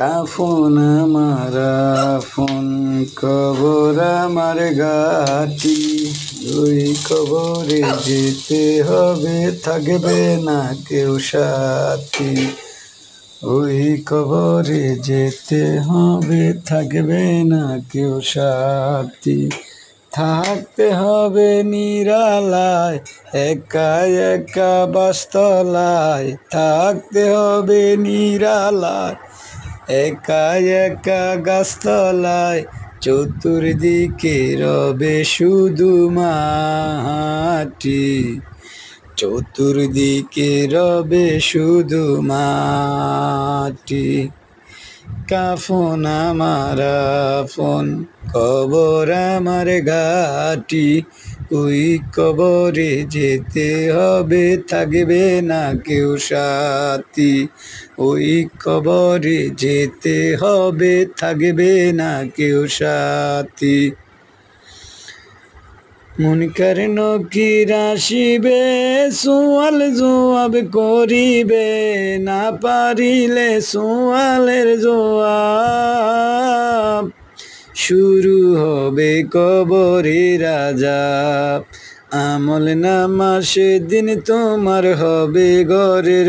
কাফন আমার আপন, কবর আমার ঘাটি। ওই কবরে যেতে হবে, থাকবে না কেউ সাথী। ওই কবরে যেতে হবে, থাকবে না কেউ সাথী। থাকতে হবে নিরালায়, একা একা বাসতলায়। থাকতে হবে নিরালায়, একা একা গাছতলায়। চতুর্দিকে রবে শুধু মাটি, চতুর্দিকে রবে শুধু মাটি। কাফন আমার আপন, কবর আমার ঘাটি। ওই কবরে যেতে হবে, থাকবে না কেউ সাথী। ওই কবরে যেতে হবে, থাকবে না কেউ সাথী। মুনকার নকির আসিবে, সুয়াল জবাব করিবে। না পারিলে সুয়ালের জবাব, শুরু হবে কবরের আযাব। আমল নামা সেদিন তোমার হবে ঘরের